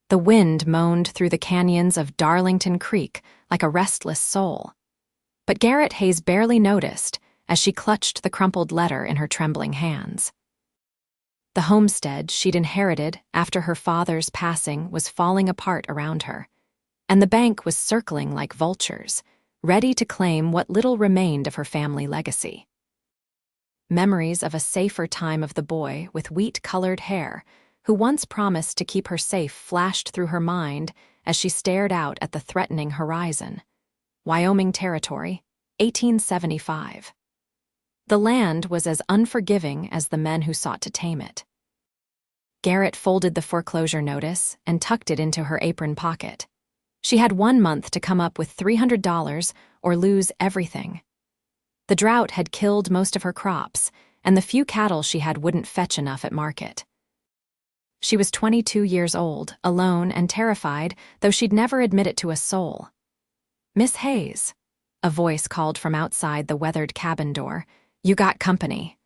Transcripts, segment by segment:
The wind moaned through the canyons of Darlington Creek like a restless soul. But Garrett Hayes barely noticed as she clutched the crumpled letter in her trembling hands. The homestead she'd inherited after her father's passing was falling apart around her, and the bank was circling like vultures, ready to claim what little remained of her family legacy. Memories of a safer time of the boy with wheat-colored hair, who once promised to keep her safe, flashed through her mind as she stared out at the threatening horizon. Wyoming Territory, 1875. The land was as unforgiving as the men who sought to tame it. Garrett folded the foreclosure notice and tucked it into her apron pocket. She had 1 month to come up with $300 or lose everything. The drought had killed most of her crops, and the few cattle she had wouldn't fetch enough at market. She was 22 years old, alone and terrified, though she'd never admit it to a soul. "Miss Hayes," a voice called from outside the weathered cabin door. "You got company."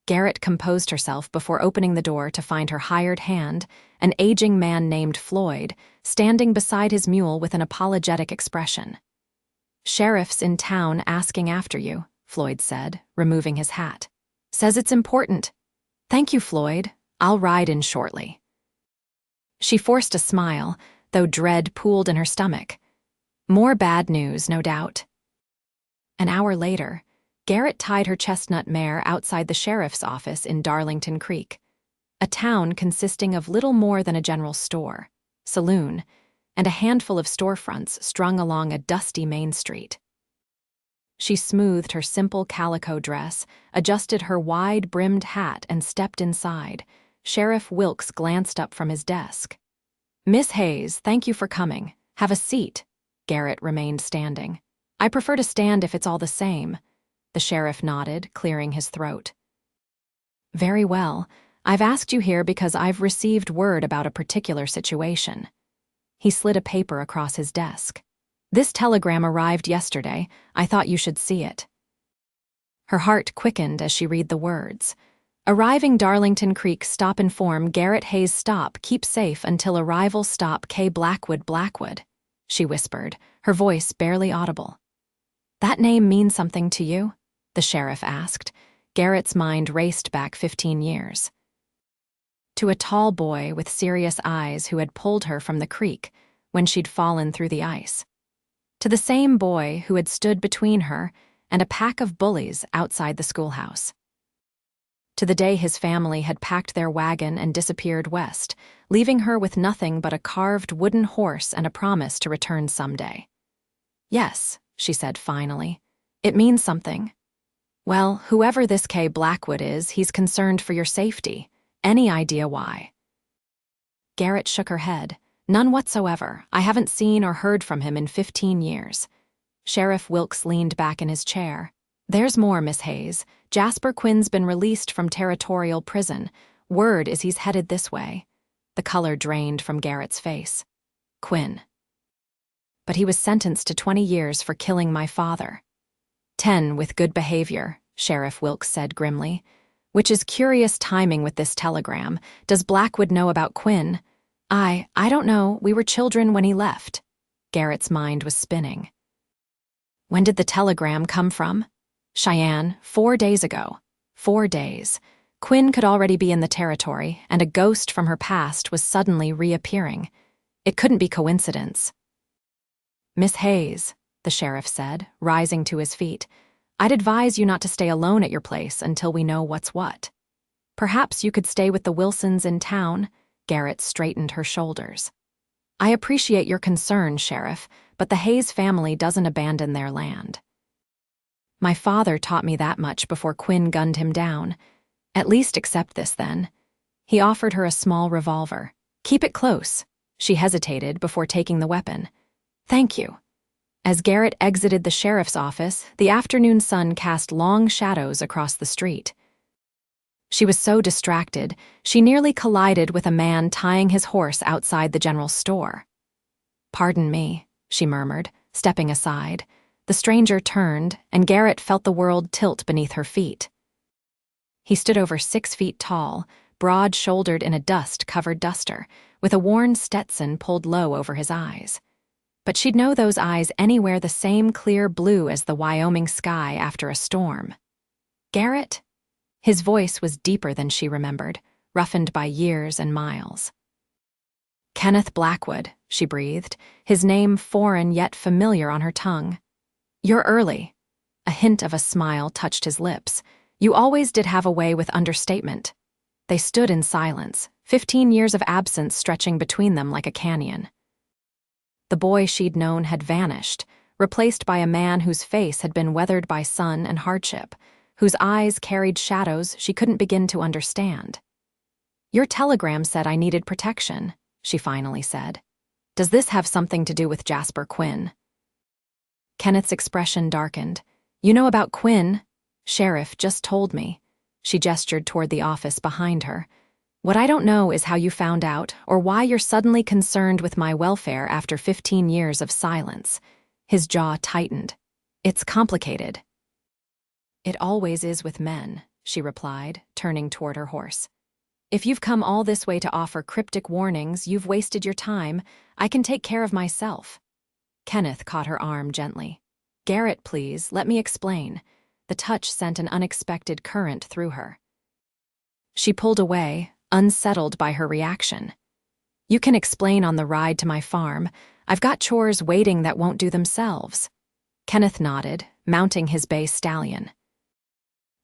Garrett composed herself before opening the door to find her hired hand, an aging man named Floyd, standing beside his mule with an apologetic expression. "Sheriff's in town asking after you," Floyd said, removing his hat. "Says it's important." "Thank you, Floyd. I'll ride in shortly." She forced a smile, though dread pooled in her stomach. More bad news, no doubt. An hour later, Garrett tied her chestnut mare outside the sheriff's office in Darlington Creek, a town consisting of little more than a general store, saloon, and a handful of storefronts strung along a dusty main street. She smoothed her simple calico dress, adjusted her wide-brimmed hat, and stepped inside. Sheriff Wilkes glanced up from his desk. "Miss Hayes, thank you for coming. Have a seat." Garrett remained standing. "I prefer to stand if it's all the same." The sheriff nodded, clearing his throat. "Very well. I've asked you here because I've received word about a particular situation." He slid a paper across his desk. "This telegram arrived yesterday. I thought you should see it." Her heart quickened as she read the words. "Arriving Darlington Creek, stop inform Garrett Hayes, stop, keep safe until arrival, stop K. Blackwood," she whispered, her voice barely audible. "That name means something to you?" the sheriff asked. Garrett's mind raced back 15 years. To a tall boy with serious eyes who had pulled her from the creek when she'd fallen through the ice. To the same boy who had stood between her and a pack of bullies outside the schoolhouse. To the day his family had packed their wagon and disappeared west, leaving her with nothing but a carved wooden horse and a promise to return someday. "Yes," she said finally. "It means something. Well, whoever this K. Blackwood is, he's concerned for your safety. Any idea why?" Garrett shook her head. "None whatsoever. I haven't seen or heard from him in 15 years. Sheriff Wilkes leaned back in his chair. "There's more, Miss Hayes. Jasper Quinn's been released from territorial prison. Word is he's headed this way." The color drained from Garrett's face. "Quinn. But he was sentenced to 20 years for killing my father." 10 with good behavior, Sheriff Wilkes said grimly. "Which is curious timing with this telegram. Does Blackwood know about Quinn?" I don't know. We were children when he left." Garrett's mind was spinning. "When did the telegram come from?" "Cheyenne, 4 days ago." 4 days. Quinn could already be in the territory, and a ghost from her past was suddenly reappearing. It couldn't be coincidence. "Miss Hayes," the sheriff said, rising to his feet, "I'd advise you not to stay alone at your place until we know what's what. Perhaps you could stay with the Wilsons in town." Garrett straightened her shoulders. "I appreciate your concern, Sheriff, but the Hayes family doesn't abandon their land. My father taught me that much before Quinn gunned him down. At least accept this, then." He offered her a small revolver. "Keep it close." She hesitated before taking the weapon. "Thank you." As Garrett exited the sheriff's office, the afternoon sun cast long shadows across the street. She was so distracted, she nearly collided with a man tying his horse outside the general store. "Pardon me," she murmured, stepping aside. The stranger turned, and Garrett felt the world tilt beneath her feet. He stood over 6 feet tall, broad-shouldered in a dust-covered duster, with a worn Stetson pulled low over his eyes. But she'd know those eyes anywhere the same clear blue as the Wyoming sky after a storm. Garrett? His voice was deeper than she remembered, roughened by years and miles. Kenneth Blackwood, she breathed, his name foreign yet familiar on her tongue. You're early. A hint of a smile touched his lips. You always did have a way with understatement. They stood in silence, 15 years of absence stretching between them like a canyon. The boy she'd known had vanished, replaced by a man whose face had been weathered by sun and hardship, whose eyes carried shadows she couldn't begin to understand. Your telegram said I needed protection, she finally said. Does this have something to do with Jasper Quinn? Kenneth's expression darkened. You know about Quinn? Sheriff just told me. She gestured toward the office behind her. What I don't know is how you found out, or why you're suddenly concerned with my welfare after 15 years of silence. His jaw tightened. It's complicated. It always is with men, she replied, turning toward her horse. If you've come all this way to offer cryptic warnings, you've wasted your time. I can take care of myself. Kenneth caught her arm gently. Garrett, please, let me explain. The touch sent an unexpected current through her. She pulled away, unsettled by her reaction. You can explain on the ride to my farm. I've got chores waiting that won't do themselves. Kenneth nodded, mounting his bay stallion.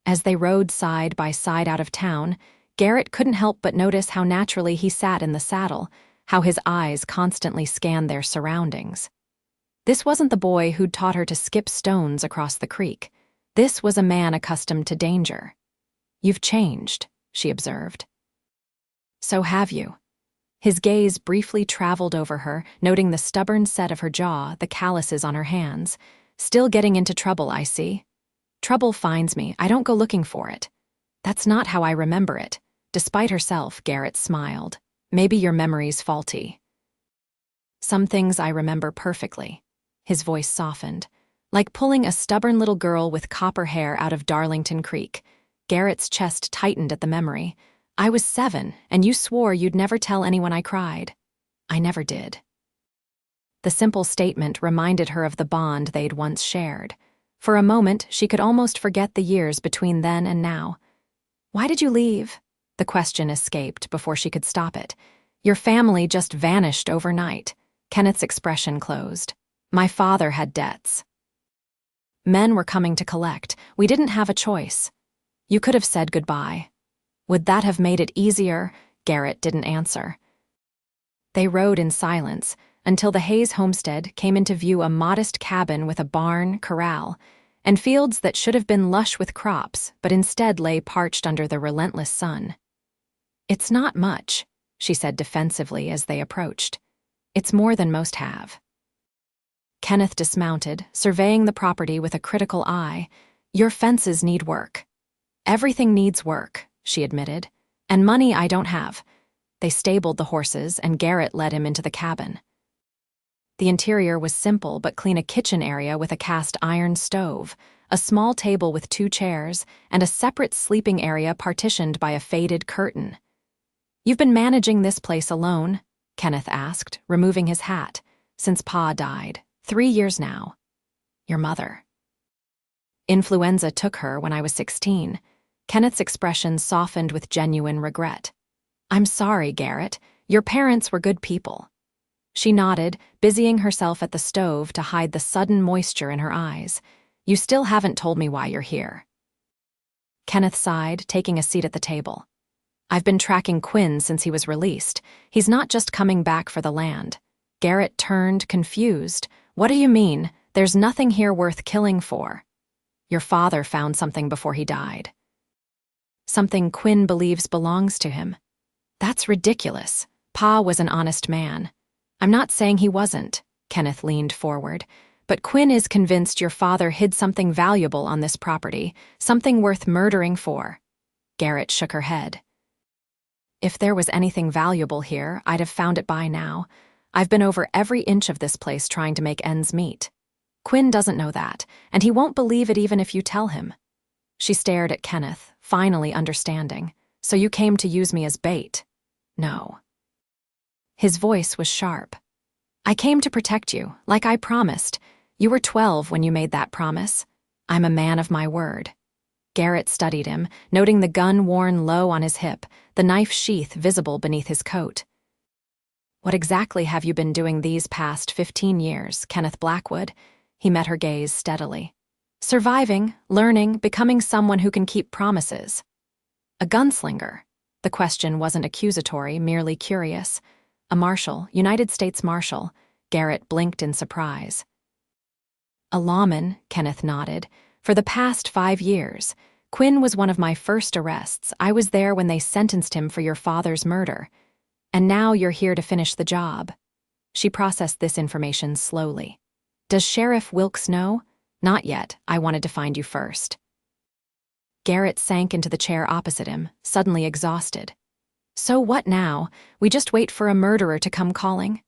As they rode side by side out of town, Garrett couldn't help but notice how naturally he sat in the saddle, how his eyes constantly scanned their surroundings. This wasn't the boy who'd taught her to skip stones across the creek. This was a man accustomed to danger. You've changed, she observed. So have you. His gaze briefly traveled over her, noting the stubborn set of her jaw, the calluses on her hands. Still getting into trouble, I see. Trouble finds me. I don't go looking for it. That's not how I remember it. Despite herself, Garrett smiled. Maybe your memory's faulty. Some things I remember perfectly. His voice softened. Like pulling a stubborn little girl with copper hair out of Darlington Creek. Garrett's chest tightened at the memory. I was 7, and you swore you'd never tell anyone I cried. I never did. The simple statement reminded her of the bond they'd once shared. For a moment, she could almost forget the years between then and now. Why did you leave? The question escaped before she could stop it. Your family just vanished overnight. Kenneth's expression closed. My father had debts. Men were coming to collect. We didn't have a choice. You could have said goodbye. Would that have made it easier? Garrett didn't answer. They rode in silence until the Hayes homestead came into view, a modest cabin with a barn, corral, and fields that should have been lush with crops, but instead lay parched under the relentless sun. It's not much, she said defensively as they approached. It's more than most have. Kenneth dismounted, surveying the property with a critical eye. Your fences need work. Everything needs work, she admitted. And money I don't have. They stabled the horses, and Garrett led him into the cabin. The interior was simple but clean, a kitchen area with a cast iron stove, a small table with 2 chairs, and a separate sleeping area partitioned by a faded curtain. You've been managing this place alone? Kenneth asked, removing his hat. Since Pa died. 3 years now. Your mother. Influenza took her when I was 16. Kenneth's expression softened with genuine regret. I'm sorry, Garrett. Your parents were good people. She nodded, busying herself at the stove to hide the sudden moisture in her eyes. You still haven't told me why you're here. Kenneth sighed, taking a seat at the table. I've been tracking Quinn since he was released. He's not just coming back for the land. Garrett turned, confused. What do you mean? There's nothing here worth killing for. Your father found something before he died. Something Quinn believes belongs to him. That's ridiculous. Pa was an honest man. I'm not saying he wasn't, Kenneth leaned forward, but Quinn is convinced your father hid something valuable on this property, something worth murdering for. Garrett shook her head. If there was anything valuable here, I'd have found it by now. I've been over every inch of this place trying to make ends meet. Quinn doesn't know that, and he won't believe it even if you tell him. She stared at Kenneth, finally understanding. So you came to use me as bait? No. His voice was sharp. "I came to protect you, like I promised. You were 12 when you made that promise. I'm a man of my word." Garrett studied him, noting the gun worn low on his hip, the knife sheath visible beneath his coat. "What exactly have you been doing these past 15 years, Kenneth Blackwood?" He met her gaze steadily. "Surviving, learning, becoming someone who can keep promises." "A gunslinger." The question wasn't accusatory, merely curious. "A Marshal, United States Marshal." Garrett blinked in surprise. "A lawman," Kenneth nodded. "For the past 5 years. Quinn was one of my first arrests. I was there when they sentenced him for your father's murder. And now you're here to finish the job." She processed this information slowly. "Does Sheriff Wilkes know?" "Not yet. I wanted to find you first." Garrett sank into the chair opposite him, suddenly exhausted. "So what now? We just wait for a murderer to come calling?"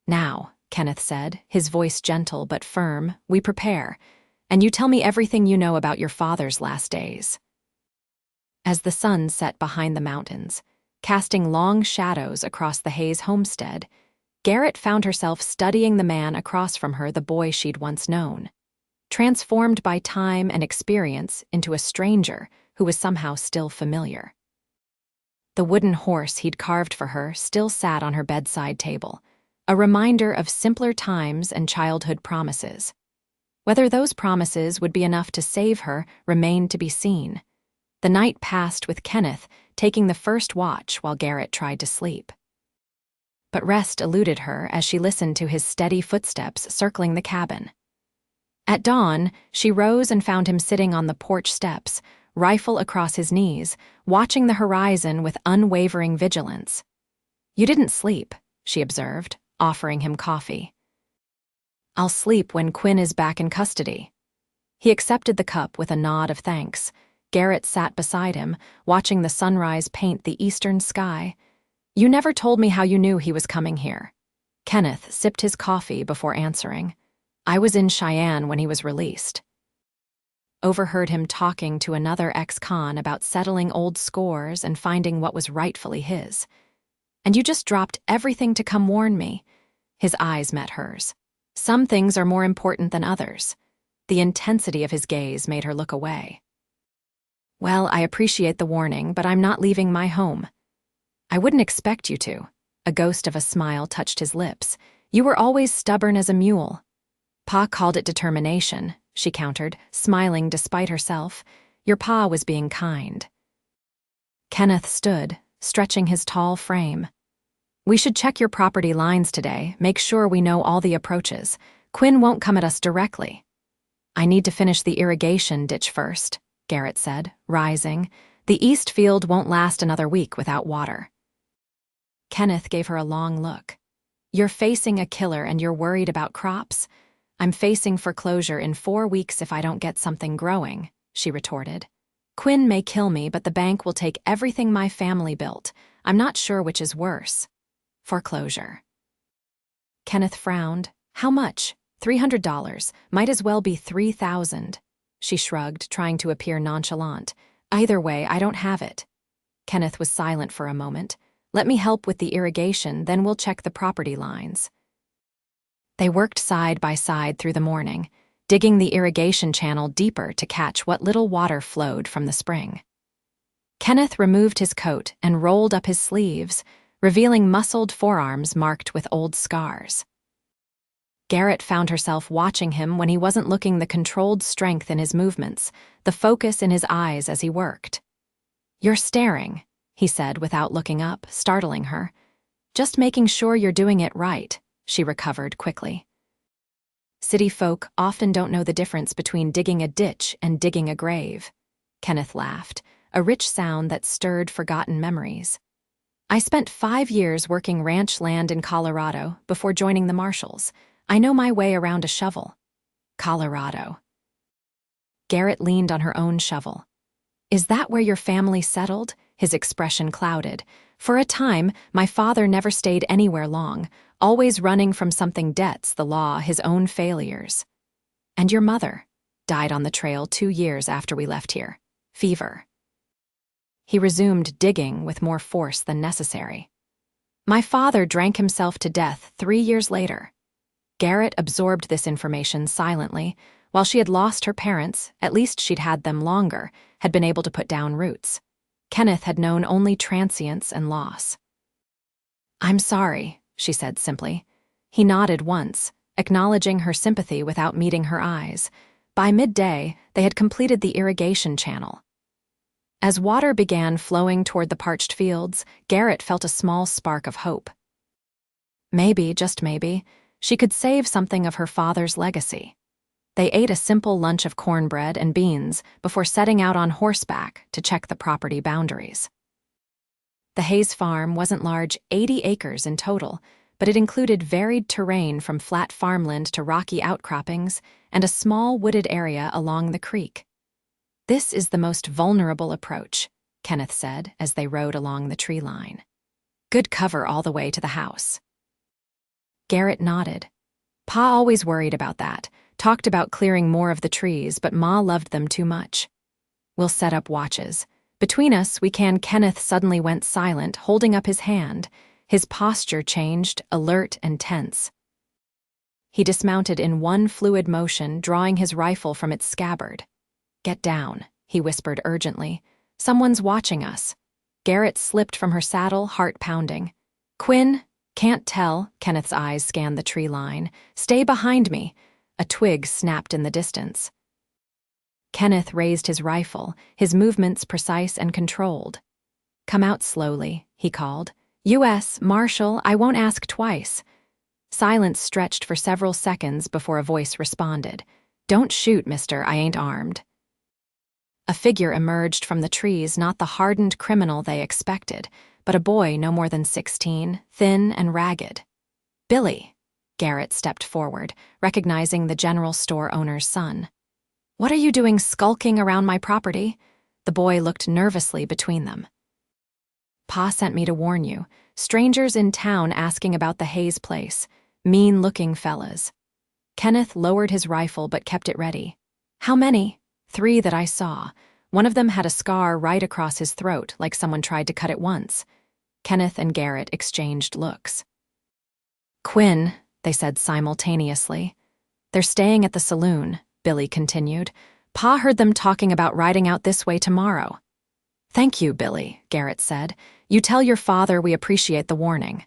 "Now," Kenneth said, his voice gentle but firm, "we prepare. And you tell me everything you know about your father's last days." As the sun set behind the mountains, casting long shadows across the Hayes homestead, Garrett found herself studying the man across from her, the boy she'd once known, transformed by time and experience into a stranger who was somehow still familiar. The wooden horse he'd carved for her still sat on her bedside table, a reminder of simpler times and childhood promises. Whether those promises would be enough to save her remained to be seen. The night passed with Kenneth taking the first watch while Garrett tried to sleep. But rest eluded her as she listened to his steady footsteps circling the cabin. At dawn, she rose and found him sitting on the porch steps, rifle across his knees, watching the horizon with unwavering vigilance. "You didn't sleep," she observed, offering him coffee. "I'll sleep when Quinn is back in custody." He accepted the cup with a nod of thanks. Garrett sat beside him, watching the sunrise paint the eastern sky. "You never told me how you knew he was coming here." Kenneth sipped his coffee before answering. "I was in Cheyenne when he was released." Overheard him talking to another ex-con about settling old scores and finding what was rightfully his. "And you just dropped everything to come warn me." His eyes met hers. "Some things are more important than others." The intensity of his gaze made her look away. "Well, I appreciate the warning, but I'm not leaving my home." "I wouldn't expect you to." A ghost of a smile touched his lips. "You were always stubborn as a mule." "Pa called it determination," she countered, smiling despite herself. "Your pa was being kind." Kenneth stood, stretching his tall frame. "We should check your property lines today, make sure we know all the approaches. Quinn won't come at us directly." "I need to finish the irrigation ditch first," Garrett said, rising. "The east field won't last another week without water." Kenneth gave her a long look. "You're facing a killer and you're worried about crops?" "I'm facing foreclosure in 4 weeks if I don't get something growing," she retorted. "Quinn may kill me, but the bank will take everything my family built. I'm not sure which is worse." "Foreclosure." Kenneth frowned. "How much?" $300. Might as well be 3,000. She shrugged, trying to appear nonchalant. "Either way, I don't have it." Kenneth was silent for a moment. "Let me help with the irrigation, then we'll check the property lines." They worked side by side through the morning, digging the irrigation channel deeper to catch what little water flowed from the spring. Kenneth removed his coat and rolled up his sleeves, revealing muscled forearms marked with old scars. Garrett found herself watching him when he wasn't looking, the controlled strength in his movements, the focus in his eyes as he worked. "You're staring," he said without looking up, startling her. "Just making sure you're doing it right," she recovered quickly. "City folk often don't know the difference between digging a ditch and digging a grave." Kenneth laughed, a rich sound that stirred forgotten memories. "I spent 5 years working ranch land in Colorado before joining the Marshals. I know my way around a shovel." "Colorado." Garrett leaned on her own shovel. "Is that where your family settled?" His expression clouded. "For a time, my father never stayed anywhere long, always running from something, debts, the law, his own failures." "And your mother?" "Died on the trail 2 years after we left here. Fever." He resumed digging with more force than necessary. My father drank himself to death 3 years later. Garrett absorbed this information silently. While she had lost her parents, at least she'd had them longer, had been able to put down roots. Kenneth had known only transience and loss. "I'm sorry," she said simply. He nodded once, acknowledging her sympathy without meeting her eyes. By midday, they had completed the irrigation channel. As water began flowing toward the parched fields, Garrett felt a small spark of hope. Maybe, just maybe, she could save something of her father's legacy. They ate a simple lunch of cornbread and beans before setting out on horseback to check the property boundaries. The Hayes farm wasn't large, 80 acres in total, but it included varied terrain from flat farmland to rocky outcroppings and a small wooded area along the creek. "This is the most vulnerable approach," Kenneth said as they rode along the tree line. "Good cover all the way to the house." Garrett nodded. Pa always worried about that, talked about clearing more of the trees, but Ma loved them too much. "We'll set up watches. Between us, we can." Kenneth suddenly went silent, holding up his hand. His posture changed, alert and tense. He dismounted in one fluid motion, drawing his rifle from its scabbard. "Get down," he whispered urgently. "Someone's watching us." Garrett slipped from her saddle, heart pounding. "Quinn?" "Can't tell." Kenneth's eyes scanned the tree line. "Stay behind me." A twig snapped in the distance. Kenneth raised his rifle, his movements precise and controlled. "Come out slowly," he called. "U.S. Marshal, I won't ask twice." Silence stretched for several seconds before a voice responded. "Don't shoot, mister, I ain't armed." A figure emerged from the trees, not the hardened criminal they expected, but a boy no more than 16, thin and ragged. "Billy." Garrett stepped forward, recognizing the general store owner's son. "What are you doing skulking around my property?" The boy looked nervously between them. "Pa sent me to warn you. Strangers in town asking about the Hayes place. Mean-looking fellas." Kenneth lowered his rifle but kept it ready. "How many?" "3 that I saw. One of them had a scar right across his throat, like someone tried to cut it once." Kenneth and Garrett exchanged looks. "Quinn," they said simultaneously. "They're staying at the saloon," Billy continued. "Pa heard them talking about riding out this way tomorrow." "Thank you, Billy," Garrett said. "You tell your father we appreciate the warning."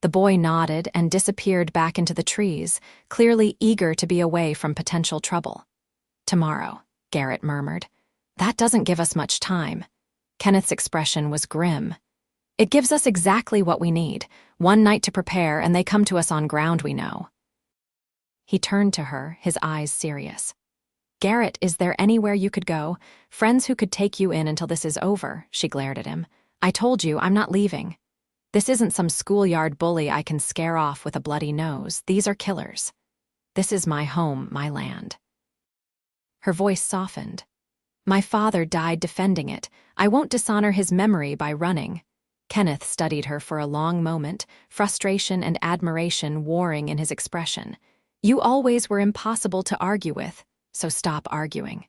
The boy nodded and disappeared back into the trees, clearly eager to be away from potential trouble. "Tomorrow," Garrett murmured. "That doesn't give us much time." Kenneth's expression was grim. "It gives us exactly what we need. One night to prepare, and they come to us on ground we know." He turned to her, his eyes serious. "Garrett, is there anywhere you could go? Friends who could take you in until this is over?" She glared at him. "I told you, I'm not leaving. This isn't some schoolyard bully I can scare off with a bloody nose. These are killers. This is my home, my land." Her voice softened. "My father died defending it. I won't dishonor his memory by running." Kenneth studied her for a long moment, frustration and admiration warring in his expression. "You always were impossible to argue with, so stop arguing."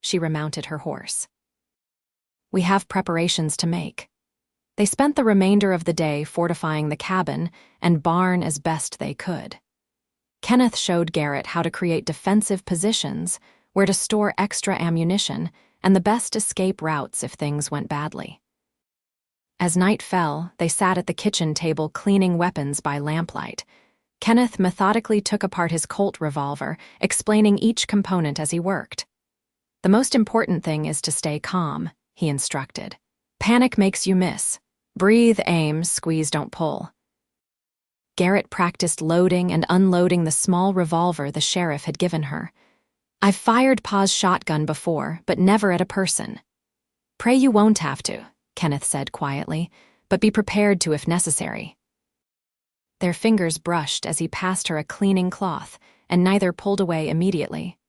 She remounted her horse. "We have preparations to make." They spent the remainder of the day fortifying the cabin and barn as best they could. Kenneth showed Garrett how to create defensive positions, where to store extra ammunition, and the best escape routes if things went badly. As night fell, they sat at the kitchen table cleaning weapons by lamplight. Kenneth methodically took apart his Colt revolver, explaining each component as he worked. "The most important thing is to stay calm," he instructed. "Panic makes you miss. Breathe, aim, squeeze, don't pull." Garrett practiced loading and unloading the small revolver the sheriff had given her. "I've fired Pa's shotgun before, but never at a person." "Pray you won't have to," Kenneth said quietly, "but be prepared to if necessary." Their fingers brushed as he passed her a cleaning cloth, and neither pulled away immediately.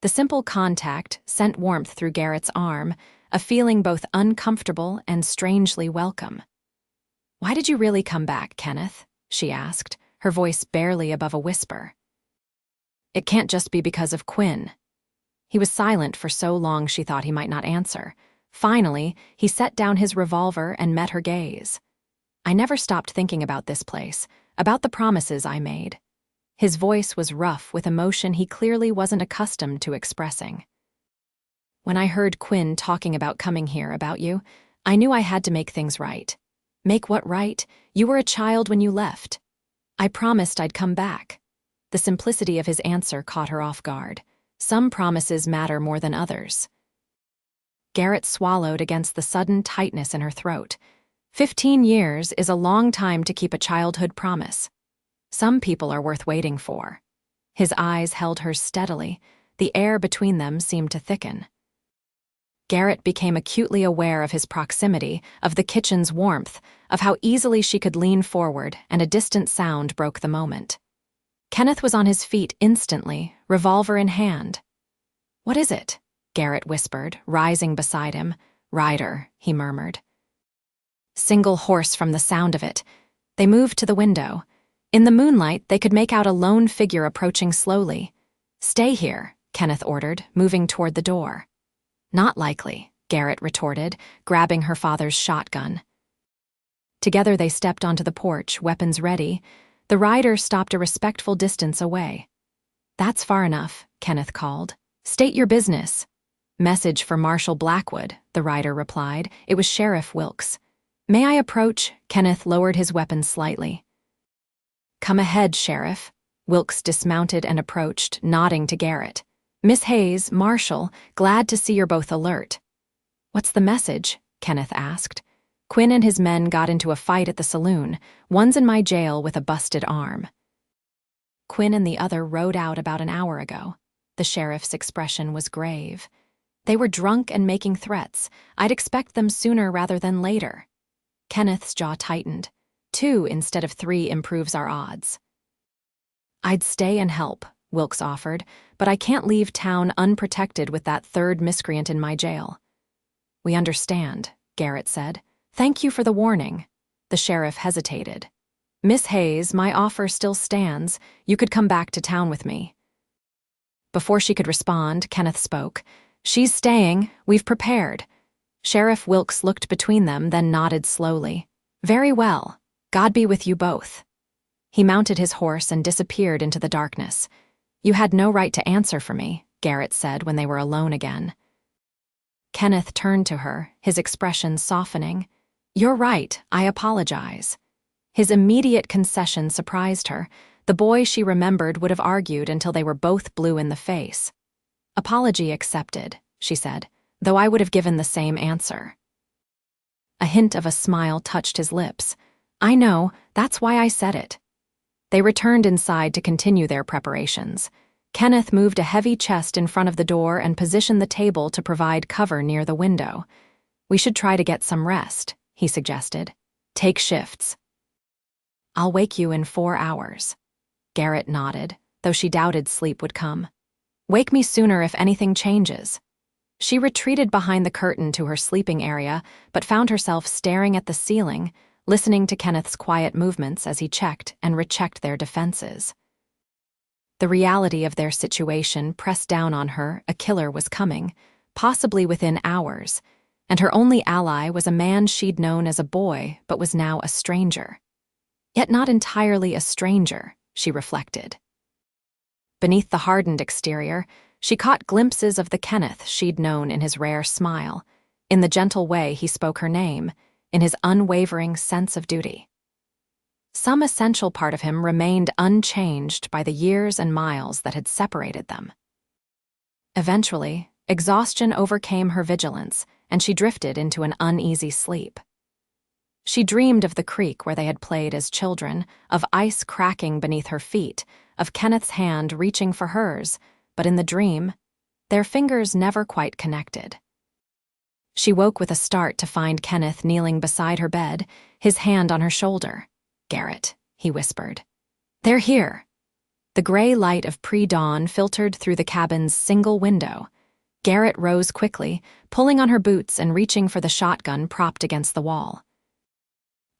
The simple contact sent warmth through Garrett's arm, a feeling both uncomfortable and strangely welcome. "Why did you really come back, Kenneth?" she asked, her voice barely above a whisper. "It can't just be because of Quinn." He was silent for so long she thought he might not answer. Finally, he set down his revolver and met her gaze. I never stopped thinking about this place, about the promises I made. His voice was rough with emotion he clearly wasn't accustomed to expressing. When I heard Quinn talking about coming here about you, I knew I had to make things right. Make what right? You were a child when you left. I promised I'd come back. The simplicity of his answer caught her off guard. Some promises matter more than others. Garrett swallowed against the sudden tightness in her throat. 15 years is a long time to keep a childhood promise. Some people are worth waiting for. His eyes held hers steadily. The air between them seemed to thicken. Garrett became acutely aware of his proximity, of the kitchen's warmth, of how easily she could lean forward, and a distant sound broke the moment. Kenneth was on his feet instantly, revolver in hand. "What is it?" Garrett whispered, rising beside him. "Rider," he murmured. Single horse from the sound of it. They moved to the window. In the moonlight, they could make out a lone figure approaching slowly. "Stay here," Kenneth ordered, moving toward the door. "Not likely," Garrett retorted, grabbing her father's shotgun. Together they stepped onto the porch, weapons ready. The rider stopped a respectful distance away. "That's far enough," Kenneth called. "State your business." "Message for Marshal Blackwood," the rider replied. It was Sheriff Wilkes. "May I approach?" Kenneth lowered his weapon slightly. "Come ahead, Sheriff." Wilkes dismounted and approached, nodding to Garrett. "Miss Hayes, Marshal, glad to see you're both alert." "What's the message?" Kenneth asked. "Quinn and his men got into a fight at the saloon. One's in my jail with a busted arm." "Quinn and the other rode out about an hour ago." The sheriff's expression was grave. "They were drunk and making threats. I'd expect them sooner rather than later." Kenneth's jaw tightened. 2 instead of 3 improves our odds. "I'd stay and help," Wilkes offered, "but I can't leave town unprotected with that third miscreant in my jail." "We understand," Garrett said. "Thank you for the warning." The sheriff hesitated. "Miss Hayes, my offer still stands. You could come back to town with me." Before she could respond, Kenneth spoke. "She's staying. We've prepared." Sheriff Wilkes looked between them, then nodded slowly. "Very well. God be with you both." He mounted his horse and disappeared into the darkness. "You had no right to answer for me," Garrett said when they were alone again. Kenneth turned to her, his expression softening. "You're right, I apologize." His immediate concession surprised her. The boy she remembered would have argued until they were both blue in the face. "Apology accepted," she said, "though I would have given the same answer." A hint of a smile touched his lips. "I know, that's why I said it." They returned inside to continue their preparations. Kenneth moved a heavy chest in front of the door and positioned the table to provide cover near the window. "We should try to get some rest," he suggested. "Take shifts." "I'll wake you in 4 hours." Garrett nodded, though she doubted sleep would come. "Wake me sooner if anything changes." She retreated behind the curtain to her sleeping area, but found herself staring at the ceiling, listening to Kenneth's quiet movements as he checked and rechecked their defenses. The reality of their situation pressed down on her. A killer was coming, possibly within hours, and her only ally was a man she'd known as a boy but was now a stranger. Yet not entirely a stranger, she reflected. Beneath the hardened exterior, she caught glimpses of the Kenneth she'd known in his rare smile, in the gentle way he spoke her name, in his unwavering sense of duty. Some essential part of him remained unchanged by the years and miles that had separated them. Eventually, exhaustion overcame her vigilance, and she drifted into an uneasy sleep. She dreamed of the creek where they had played as children, of ice cracking beneath her feet, of Kenneth's hand reaching for hers, but in the dream, their fingers never quite connected. She woke with a start to find Kenneth kneeling beside her bed, his hand on her shoulder. "Garrett," he whispered. "They're here." The gray light of pre-dawn filtered through the cabin's single window. Garrett rose quickly, pulling on her boots and reaching for the shotgun propped against the wall.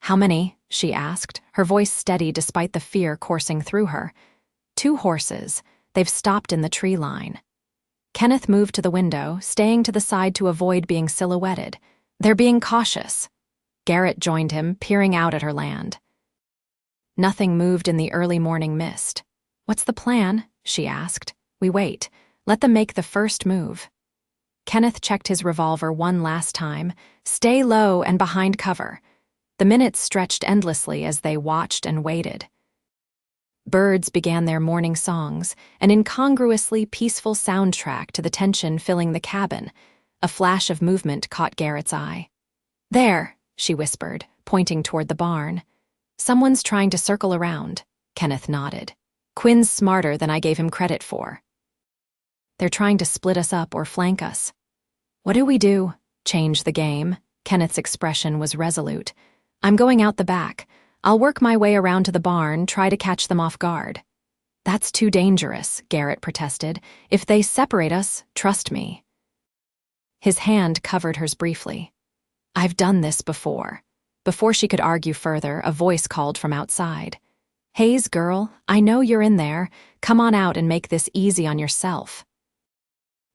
"How many?" she asked, her voice steady despite the fear coursing through her. 2 horses. They've stopped in the tree line." Kenneth moved to the window, staying to the side to avoid being silhouetted. "They're being cautious." Garrett joined him, peering out at her land. Nothing moved in the early morning mist. "What's the plan?" she asked. "We wait. Let them make the first move." Kenneth checked his revolver one last time. "Stay low and behind cover." The minutes stretched endlessly as they watched and waited. Birds began their morning songs, an incongruously peaceful soundtrack to the tension filling the cabin. A flash of movement caught Garrett's eye. "There," she whispered, pointing toward the barn. "Someone's trying to circle around." Kenneth nodded. "Quinn's smarter than I gave him credit for. They're trying to split us up or flank us." "What do we do?" "Change the game." Kenneth's expression was resolute. "I'm going out the back. I'll work my way around to the barn, try to catch them off guard." "That's too dangerous," Garrett protested. "If they separate us, trust me." His hand covered hers briefly. "I've done this before." Before she could argue further, a voice called from outside. "Hayes, girl, I know you're in there. Come on out and make this easy on yourself."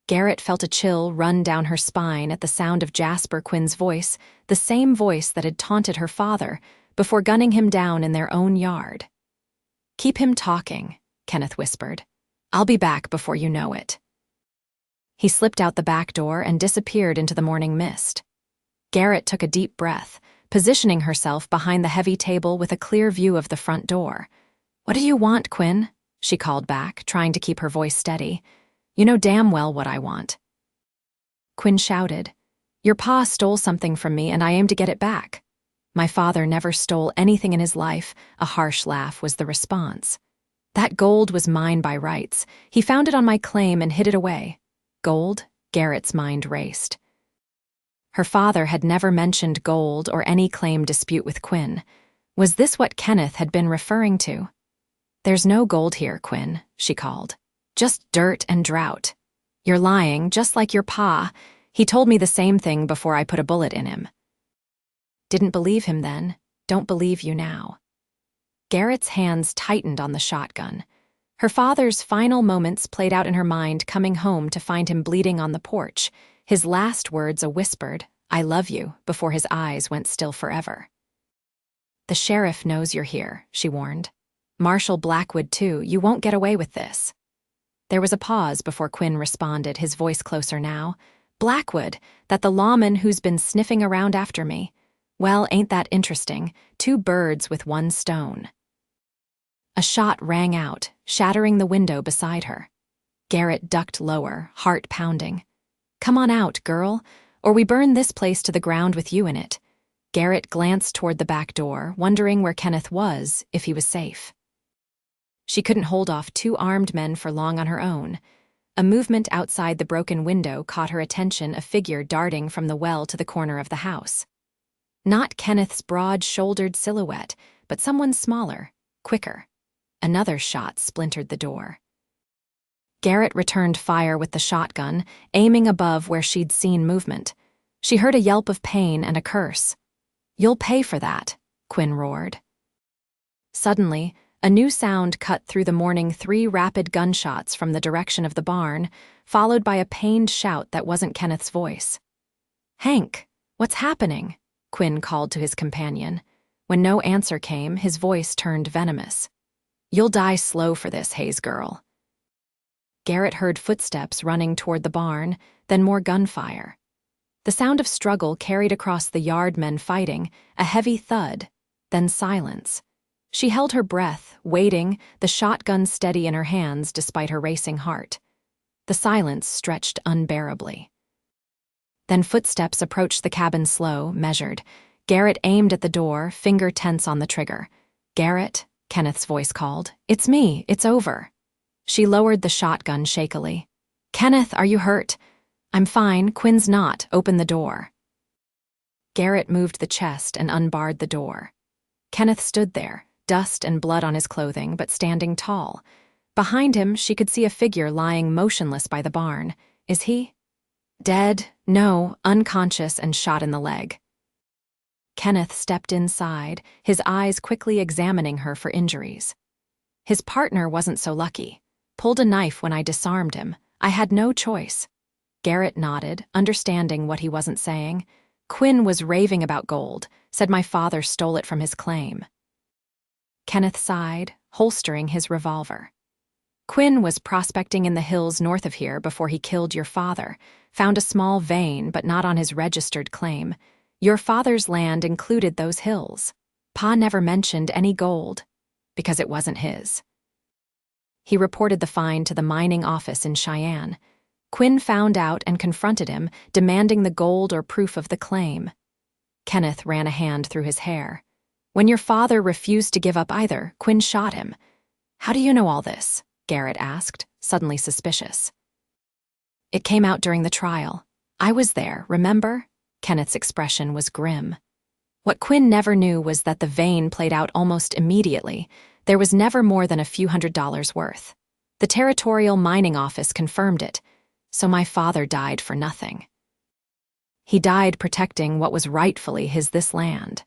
Garrett felt a chill run down her spine at the sound of Jasper Quinn's voice, the same voice that had taunted her father, before gunning him down in their own yard. "Keep him talking," Kenneth whispered. "I'll be back before you know it." He slipped out the back door and disappeared into the morning mist. Garrett took a deep breath, positioning herself behind the heavy table with a clear view of the front door. "What do you want, Quinn?" she called back, trying to keep her voice steady. "You know damn well what I want." Quinn shouted, "Your pa stole something from me and I aim to get it back." "My father never stole anything in his life," a harsh laugh was the response. "That gold was mine by rights. He found it on my claim and hid it away." Gold? Garrett's mind raced. Her father had never mentioned gold or any claim dispute with Quinn. Was this what Kenneth had been referring to? "There's no gold here, Quinn," she called. "Just dirt and drought. You're lying, just like your pa. He told me the same thing before I put a bullet in him." "Didn't believe him then. Don't believe you now." Garrett's hands tightened on the shotgun. Her father's final moments played out in her mind, coming home to find him bleeding on the porch, his last words a whispered, "I love you," before his eyes went still forever. "The sheriff knows you're here," she warned. "Marshal Blackwood, too. You won't get away with this." There was a pause before Quinn responded, his voice closer now. "Blackwood, that the lawman who's been sniffing around after me. Well, ain't that interesting? 2 birds with 1 stone." A shot rang out, shattering the window beside her. Garrett ducked lower, heart pounding. "Come on out, girl, or we burn this place to the ground with you in it." Garrett glanced toward the back door, wondering where Kenneth was, if he was safe. She couldn't hold off 2 armed men for long on her own. A movement outside the broken window caught her attention, a figure darting from the well to the corner of the house. Not Kenneth's broad-shouldered silhouette, but someone smaller, quicker. Another shot splintered the door. Garrett returned fire with the shotgun, aiming above where she'd seen movement. She heard a yelp of pain and a curse. "You'll pay for that," Quinn roared. Suddenly, a new sound cut through the morning, 3 rapid gunshots from the direction of the barn, followed by a pained shout that wasn't Kenneth's voice. "Hank, what's happening?" Quinn called to his companion. When no answer came, his voice turned venomous. "You'll die slow for this, Hayes girl." Garrett heard footsteps running toward the barn, then more gunfire. The sound of struggle carried across the yard, men fighting, a heavy thud, then silence. She held her breath, waiting, the shotgun steady in her hands despite her racing heart. The silence stretched unbearably. Then footsteps approached the cabin, slow, measured. Garrett aimed at the door, finger tense on the trigger. "Garrett," Kenneth's voice called. "It's me, it's over." She lowered the shotgun shakily. "Kenneth, are you hurt?" "I'm fine, Quinn's not. Open the door." Garrett moved the chest and unbarred the door. Kenneth stood there, dust and blood on his clothing, but standing tall. Behind him, she could see a figure lying motionless by the barn. Is he dead? No, unconscious and shot in the leg. Kenneth stepped inside, his eyes quickly examining her for injuries. His partner wasn't so lucky. Pulled a knife when I disarmed him. I had no choice. Garrett nodded, understanding what he wasn't saying. Quinn was raving about gold, said my father stole it from his claim. Kenneth sighed, holstering his revolver. Quinn was prospecting in the hills north of here before he killed your father, found a small vein but not on his registered claim. Your father's land included those hills. Pa never mentioned any gold, because it wasn't his. He reported the find to the mining office in Cheyenne. Quinn found out and confronted him, demanding the gold or proof of the claim. Kenneth ran a hand through his hair. When your father refused to give up either, Quinn shot him. How do you know all this? Garrett asked, suddenly suspicious. It came out during the trial. I was there, remember? Kenneth's expression was grim. What Quinn never knew was that the vein played out almost immediately. There was never more than a few $100s worth. The territorial mining office confirmed it, so my father died for nothing. He died protecting what was rightfully this land.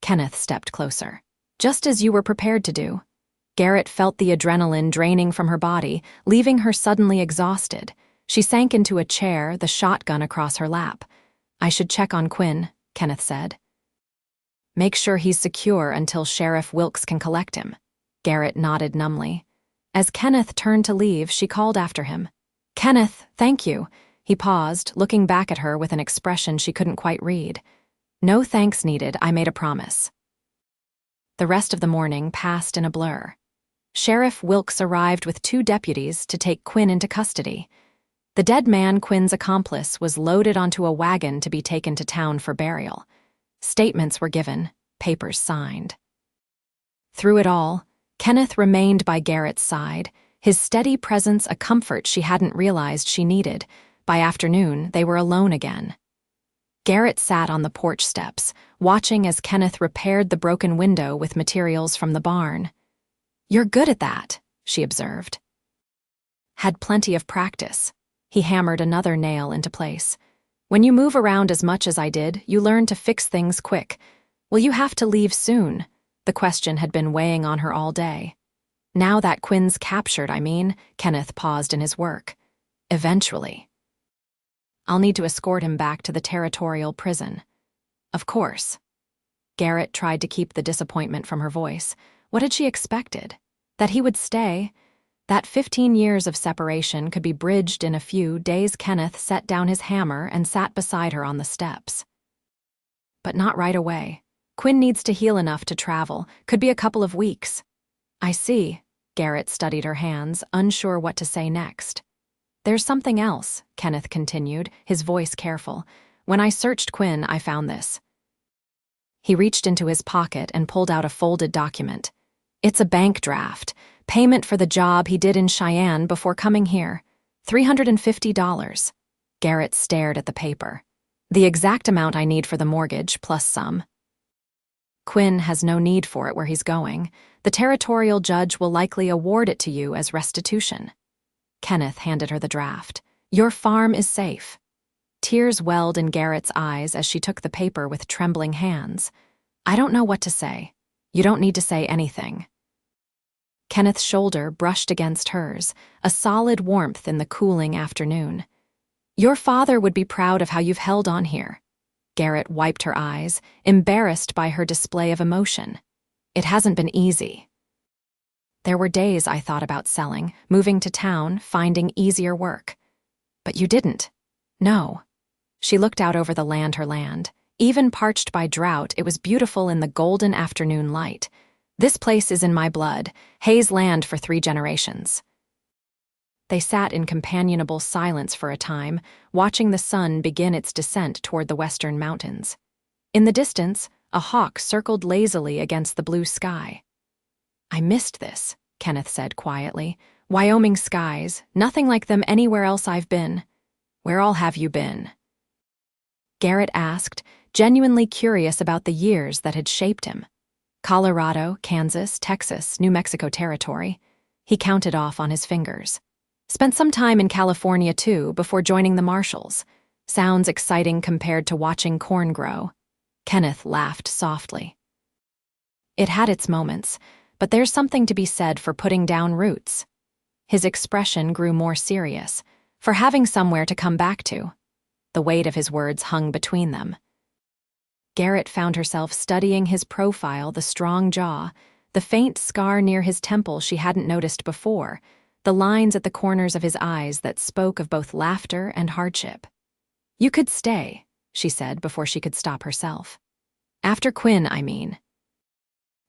Kenneth stepped closer. Just as you were prepared to do. Garrett felt the adrenaline draining from her body, leaving her suddenly exhausted. She sank into a chair, the shotgun across her lap. I should check on Quinn, Kenneth said. Make sure he's secure until Sheriff Wilkes can collect him. Garrett nodded numbly. As Kenneth turned to leave, she called after him. Kenneth, thank you. He paused, looking back at her with an expression she couldn't quite read. No thanks needed, I made a promise. The rest of the morning passed in a blur. Sheriff Wilkes arrived with 2 deputies to take Quinn into custody. The dead man, Quinn's accomplice, was loaded onto a wagon to be taken to town for burial. Statements were given, papers signed. Through it all, Kenneth remained by Garrett's side, his steady presence a comfort she hadn't realized she needed. By afternoon, they were alone again. Garrett sat on the porch steps, watching as Kenneth repaired the broken window with materials from the barn. You're good at that, she observed. Had plenty of practice. He hammered another nail into place. When you move around as much as I did, you learn to fix things quick. Will you have to leave soon? The question had been weighing on her all day. Now that Quinn's captured, Kenneth paused in his work. Eventually. I'll need to escort him back to the territorial prison. Of course. Garrett tried to keep the disappointment from her voice. What had she expected? That he would stay? That 15 years of separation could be bridged in a few days. Kenneth set down his hammer and sat beside her on the steps. But not right away. Quinn needs to heal enough to travel. Could be a couple of weeks. I see. Garrett studied her hands, unsure what to say next. There's something else, Kenneth continued, his voice careful. When I searched Quinn, I found this. He reached into his pocket and pulled out a folded document. It's a bank draft, payment for the job he did in Cheyenne before coming here. $350. Garrett stared at the paper. The exact amount I need for the mortgage, plus some. Quinn has no need for it where he's going. The territorial judge will likely award it to you as restitution. Kenneth handed her the draft. Your farm is safe. Tears welled in Garrett's eyes as she took the paper with trembling hands. I don't know what to say. You don't need to say anything. Kenneth's shoulder brushed against hers, a solid warmth in the cooling afternoon. Your father would be proud of how you've held on here. Garrett wiped her eyes, embarrassed by her display of emotion. It hasn't been easy. There were days I thought about selling, moving to town, finding easier work. But you didn't. No. She looked out over the land, her land. Even parched by drought, it was beautiful in the golden afternoon light. This place is in my blood, Hayes land for 3 generations. They sat in companionable silence for a time, watching the sun begin its descent toward the western mountains. In the distance, a hawk circled lazily against the blue sky. I missed this, Kenneth said quietly. Wyoming skies, nothing like them anywhere else I've been. Where all have you been? Garrett asked, genuinely curious about the years that had shaped him. Colorado, Kansas, Texas, New Mexico territory. He counted off on his fingers. Spent some time in California, too, before joining the Marshals. Sounds exciting compared to watching corn grow. Kenneth laughed softly. It had its moments, but there's something to be said for putting down roots. His expression grew more serious, for having somewhere to come back to. The weight of his words hung between them. Garrett found herself studying his profile, the strong jaw, the faint scar near his temple she hadn't noticed before, the lines at the corners of his eyes that spoke of both laughter and hardship. "You could stay," she said before she could stop herself. "After Quinn, I mean."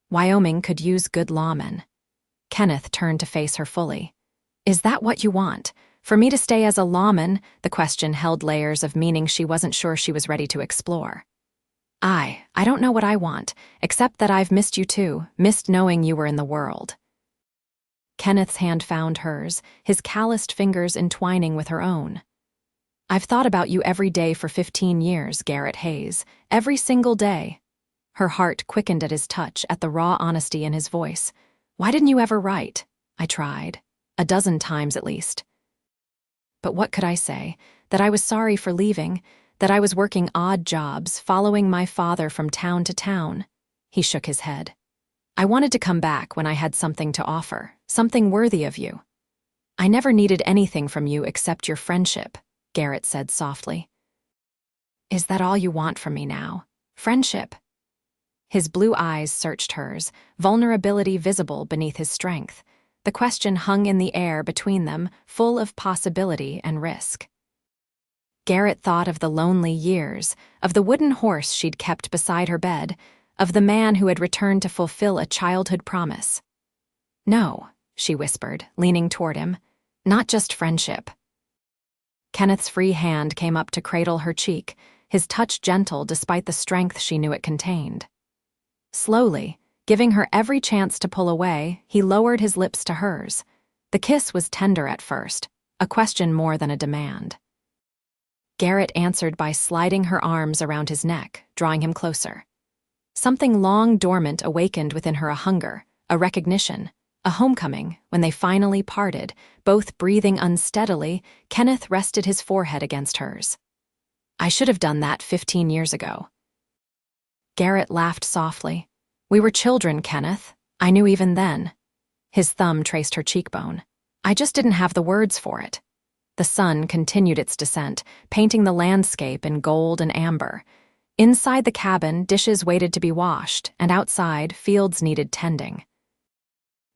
Wyoming could use good lawmen. Kenneth turned to face her fully. "Is that what you want? For me to stay as a lawman?" The question held layers of meaning she wasn't sure she was ready to explore. I don't know what I want, except that I've missed you too, missed knowing you were in the world." Kenneth's hand found hers, his calloused fingers entwining with her own. "I've thought about you every day for 15 years, Garrett Hayes, every single day." Her heart quickened at his touch, at the raw honesty in his voice. "Why didn't you ever write?" "I tried. A dozen times at least." "But what could I say? That I was sorry for leaving, that I was working odd jobs, following my father from town to town." He shook his head. "I wanted to come back when I had something to offer, something worthy of you." "I never needed anything from you except your friendship," Garrett said softly. "Is that all you want from me now? Friendship?" His blue eyes searched hers, vulnerability visible beneath his strength. The question hung in the air between them, full of possibility and risk. Garrett thought of the lonely years, of the wooden horse she'd kept beside her bed, of the man who had returned to fulfill a childhood promise. "No," she whispered, leaning toward him, "not just friendship." Kenneth's free hand came up to cradle her cheek, his touch gentle despite the strength she knew it contained. Slowly, giving her every chance to pull away, he lowered his lips to hers. The kiss was tender at first, a question more than a demand. Garrett answered by sliding her arms around his neck, drawing him closer. Something long dormant awakened within her, a hunger, a recognition, a homecoming. When they finally parted, both breathing unsteadily, Kenneth rested his forehead against hers. "I should have done that 15 years ago." Garrett laughed softly. "We were children, Kenneth. I knew even then." His thumb traced her cheekbone. "I just didn't have the words for it." The sun continued its descent, painting the landscape in gold and amber. Inside the cabin, dishes waited to be washed, and outside, fields needed tending.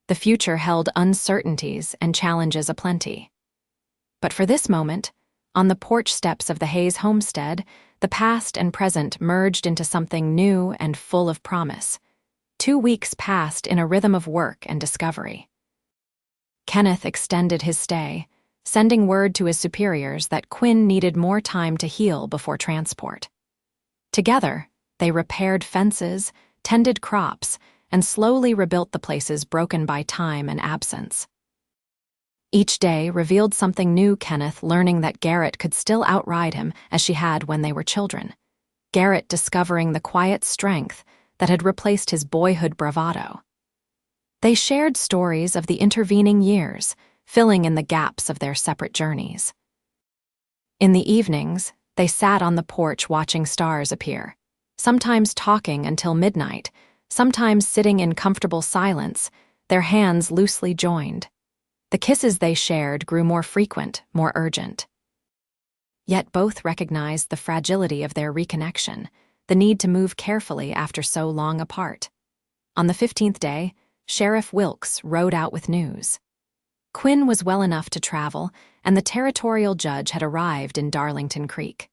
The future held uncertainties and challenges aplenty. But for this moment, on the porch steps of the Hayes homestead, the past and present merged into something new and full of promise. 2 weeks passed in a rhythm of work and discovery. Kenneth extended his stay, sending word to his superiors that Quinn needed more time to heal before transport. Together, they repaired fences, tended crops, and slowly rebuilt the places broken by time and absence. Each day revealed something new, Kenneth learning that Garrett could still outride him as she had when they were children. Garrett discovering the quiet strength that had replaced his boyhood bravado. They shared stories of the intervening years, filling in the gaps of their separate journeys. In the evenings, they sat on the porch watching stars appear, sometimes talking until midnight, sometimes sitting in comfortable silence, their hands loosely joined. The kisses they shared grew more frequent, more urgent. Yet both recognized the fragility of their reconnection, the need to move carefully after so long apart. On the 15th day, Sheriff Wilkes rode out with news. Quinn was well enough to travel, and the territorial judge had arrived in Darlington Creek.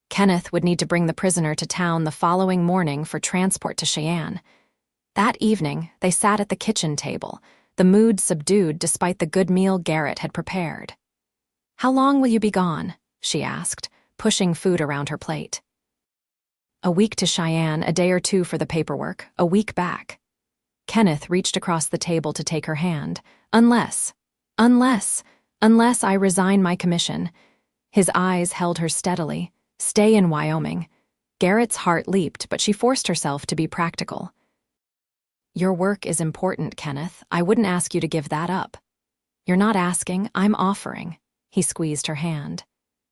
Kenneth would need to bring the prisoner to town the following morning for transport to Cheyenne. That evening, they sat at the kitchen table, the mood subdued despite the good meal Garrett had prepared. "How long will you be gone?" she asked, pushing food around her plate. "A week to Cheyenne, a day or two for the paperwork, a week back." Kenneth reached across the table to take her hand. Unless I resign my commission." His eyes held her steadily. "Stay in Wyoming." Garrett's heart leaped, but she forced herself to be practical. "Your work is important, Kenneth. I wouldn't ask you to give that up." "You're not asking, I'm offering." He squeezed her hand.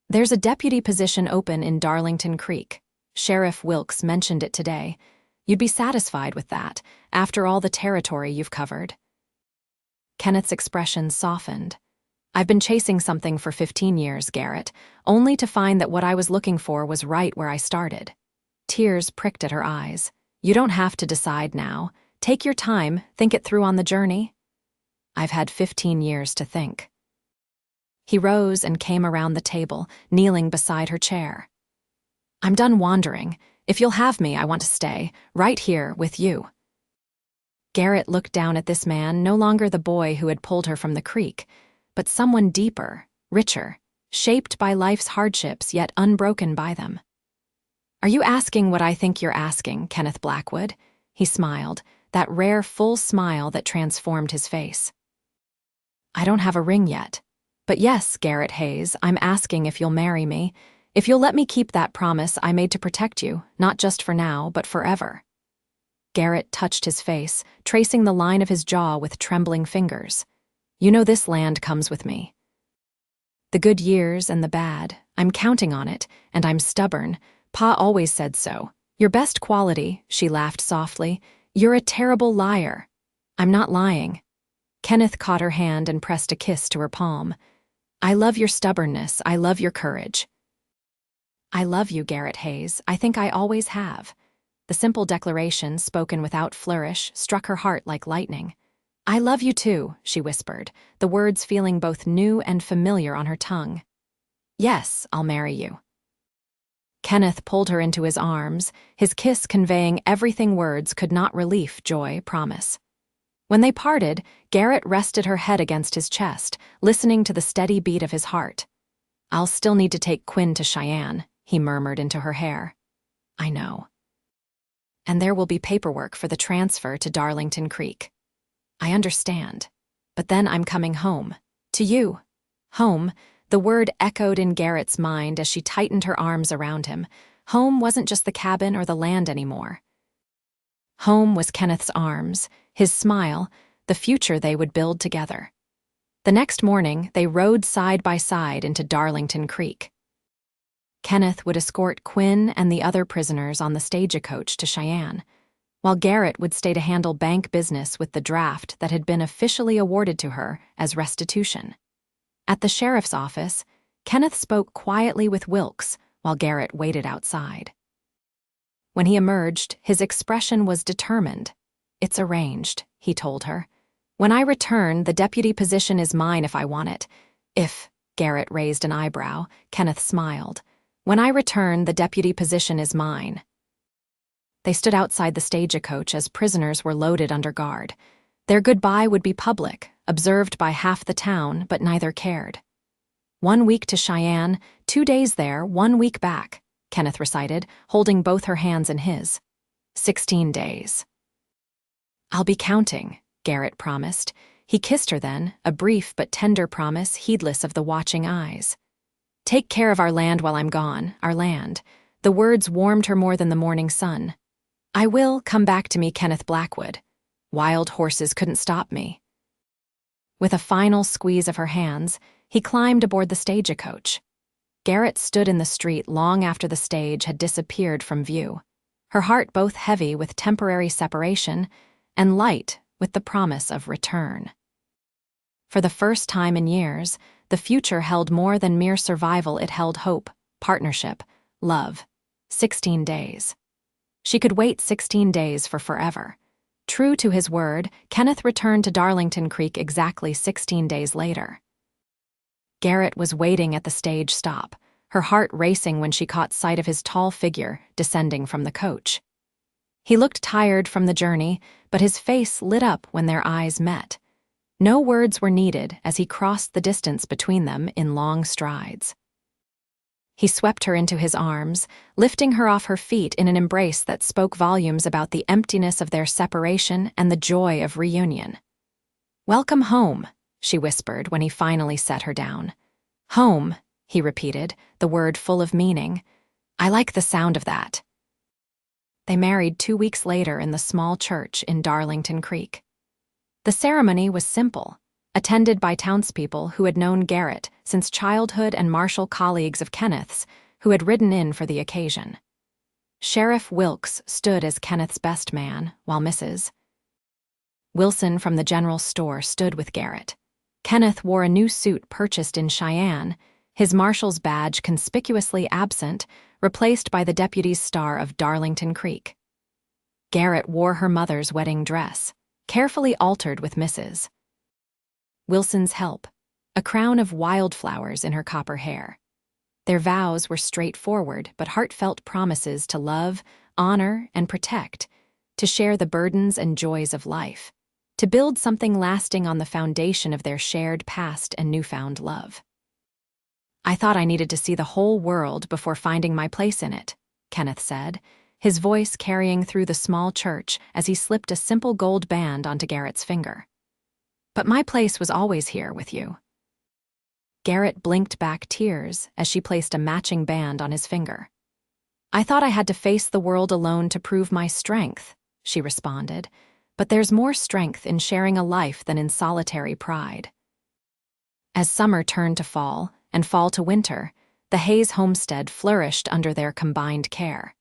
"There's a deputy position open in Darlington Creek. Sheriff Wilkes mentioned it today. You'd be satisfied with that, after all the territory you've covered." Kenneth's expression softened. "I've been chasing something for 15 years, Garrett, only to find that what I was looking for was right where I started. Tears pricked at her eyes. You don't have to decide now. Take your time, think it through on the journey. I've had 15 years to think. He rose and came around the table, kneeling beside her chair. I'm done wandering. If you'll have me, I want to stay, right here with you. Garrett looked down at this man, no longer the boy who had pulled her from the creek, but someone deeper, richer, shaped by life's hardships yet unbroken by them. Are you asking what I think you're asking, Kenneth Blackwood? He smiled, that rare full smile that transformed his face. I don't have a ring yet. But yes, Garrett Hayes, I'm asking if you'll marry me, if you'll let me keep that promise I made to protect you, not just for now, but forever. Garrett touched his face, tracing the line of his jaw with trembling fingers. You know this land comes with me. The good years and the bad, I'm counting on it, and I'm stubborn. Pa always said so. Your best quality, she laughed softly, you're a terrible liar. I'm not lying. Kenneth caught her hand and pressed a kiss to her palm. I love your stubbornness, I love your courage. I love you, Garrett Hayes, I think I always have. The simple declaration, spoken without flourish, struck her heart like lightning. I love you too, she whispered, the words feeling both new and familiar on her tongue. Yes, I'll marry you. Kenneth pulled her into his arms, his kiss conveying everything words could not relief, joy, promise. When they parted, Garrett rested her head against his chest, listening to the steady beat of his heart. I'll still need to take Quinn to Cheyenne, he murmured into her hair. I know. And there will be paperwork for the transfer to Darlington Creek. I understand. But then I'm coming home. To you. Home, the word echoed in Garrett's mind as she tightened her arms around him. Home wasn't just the cabin or the land anymore. Home was Kenneth's arms, his smile, the future they would build together. The next morning, they rode side by side into Darlington Creek. Kenneth would escort Quinn and the other prisoners on the stagecoach to Cheyenne, while Garrett would stay to handle bank business with the draft that had been officially awarded to her as restitution. At the sheriff's office, Kenneth spoke quietly with Wilkes while Garrett waited outside. When he emerged, his expression was determined. It's arranged, he told her. When I return, the deputy position is mine if I want it. If, Garrett raised an eyebrow, Kenneth smiled. When I return, the deputy position is mine. They stood outside the stagecoach as prisoners were loaded under guard. Their goodbye would be public, observed by half the town, but neither cared. 1 week to Cheyenne, 2 days there, 1 week back, Kenneth recited, holding both her hands in his. 16 days. I'll be counting, Garrett promised. He kissed her then, a brief but tender promise, heedless of the watching eyes. Take care of our land while I'm gone, our land. The words warmed her more than the morning sun. I will, come back to me, Kenneth Blackwood. Wild horses couldn't stop me. With a final squeeze of her hands, he climbed aboard the stagecoach. Garrett stood in the street long after the stage had disappeared from view, her heart both heavy with temporary separation and light with the promise of return. For the first time in years, the future held more than mere survival. It held hope, partnership, love. 16 days. She could wait 16 days for forever. True to his word, Kenneth returned to Darlington Creek exactly 16 days later. Garrett was waiting at the stage stop, her heart racing when she caught sight of his tall figure descending from the coach. He looked tired from the journey, but his face lit up when their eyes met. No words were needed as he crossed the distance between them in long strides. He swept her into his arms, lifting her off her feet in an embrace that spoke volumes about the emptiness of their separation and the joy of reunion. Welcome home, she whispered when he finally set her down. Home, he repeated, the word full of meaning. I like the sound of that. They married 2 weeks later in the small church in Darlington Creek. The ceremony was simple, attended by townspeople who had known Garrett since childhood and Marshal colleagues of Kenneth's who had ridden in for the occasion. Sheriff Wilkes stood as Kenneth's best man, while Mrs. Wilson from the general store stood with Garrett. Kenneth wore a new suit purchased in Cheyenne, his marshal's badge conspicuously absent, replaced by the deputy's star of Darlington Creek. Garrett wore her mother's wedding dress, carefully altered with Mrs. Wilson's help, a crown of wildflowers in her copper hair. Their vows were straightforward but heartfelt promises to love, honor, and protect, to share the burdens and joys of life, to build something lasting on the foundation of their shared past and newfound love. "I thought I needed to see the whole world before finding my place in it," Kenneth said, his voice carrying through the small church as he slipped a simple gold band onto Garrett's finger. "But my place was always here with you." Garrett blinked back tears as she placed a matching band on his finger. "I thought I had to face the world alone to prove my strength," she responded, "but there's more strength in sharing a life than in solitary pride." As summer turned to fall, and fall to winter, the Hayes homestead flourished under their combined care.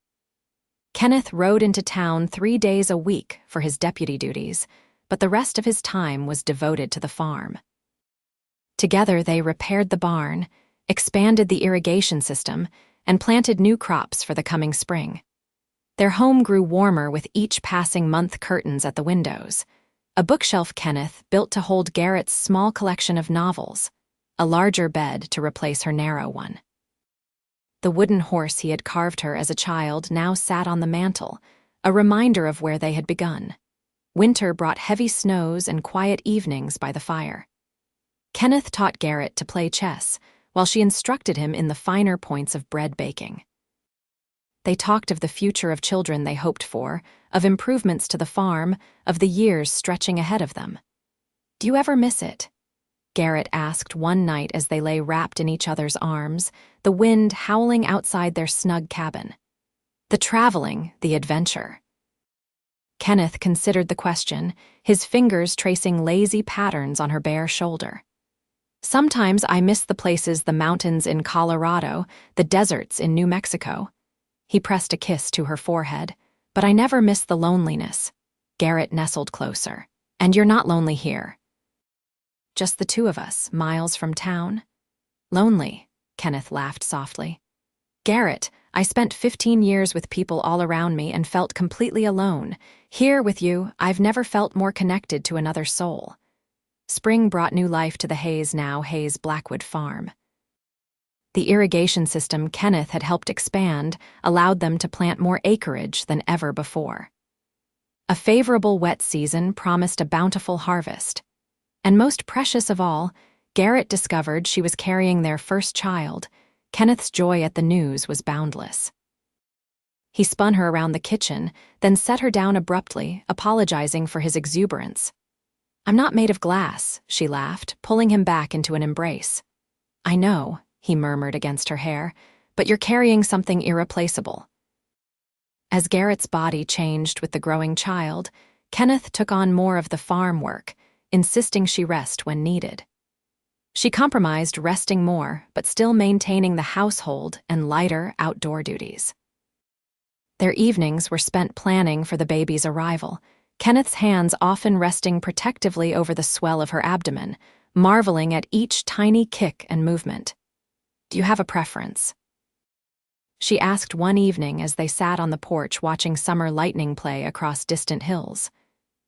Kenneth rode into town 3 days a week for his deputy duties, but the rest of his time was devoted to the farm. Together they repaired the barn, expanded the irrigation system, and planted new crops for the coming spring. Their home grew warmer with each passing month curtains at the windows, a bookshelf Kenneth built to hold Garrett's small collection of novels, a larger bed to replace her narrow one. The wooden horse he had carved her as a child now sat on the mantel, a reminder of where they had begun. Winter brought heavy snows and quiet evenings by the fire. Kenneth taught Garrett to play chess, while she instructed him in the finer points of bread baking. They talked of the future of children they hoped for, of improvements to the farm, of the years stretching ahead of them. "Do you ever miss it?" Garrett asked one night as they lay wrapped in each other's arms, the wind howling outside their snug cabin. "The traveling, the adventure." Kenneth considered the question, his fingers tracing lazy patterns on her bare shoulder. "Sometimes I miss the places, the mountains in Colorado, the deserts in New Mexico." He pressed a kiss to her forehead. "But I never miss the loneliness." Garrett nestled closer. "And you're not lonely here." "Just the two of us, miles from town?" "Lonely," Kenneth laughed softly. "Garrett, I spent 15 years with people all around me and felt completely alone. Here with you, I've never felt more connected to another soul." Spring brought new life to the Hayes Blackwood farm. The irrigation system Kenneth had helped expand allowed them to plant more acreage than ever before. A favorable wet season promised a bountiful harvest. And most precious of all, Garrett discovered she was carrying their first child. Kenneth's joy at the news was boundless. He spun her around the kitchen, then set her down abruptly, apologizing for his exuberance. "I'm not made of glass," she laughed, pulling him back into an embrace. "I know," he murmured against her hair, "but you're carrying something irreplaceable." As Garrett's body changed with the growing child, Kenneth took on more of the farm work, insisting she rest when needed. She compromised, resting more, but still maintaining the household and lighter outdoor duties. Their evenings were spent planning for the baby's arrival, Kenneth's hands often resting protectively over the swell of her abdomen, marveling at each tiny kick and movement. "Do you have a preference?" she asked one evening as they sat on the porch watching summer lightning play across distant hills.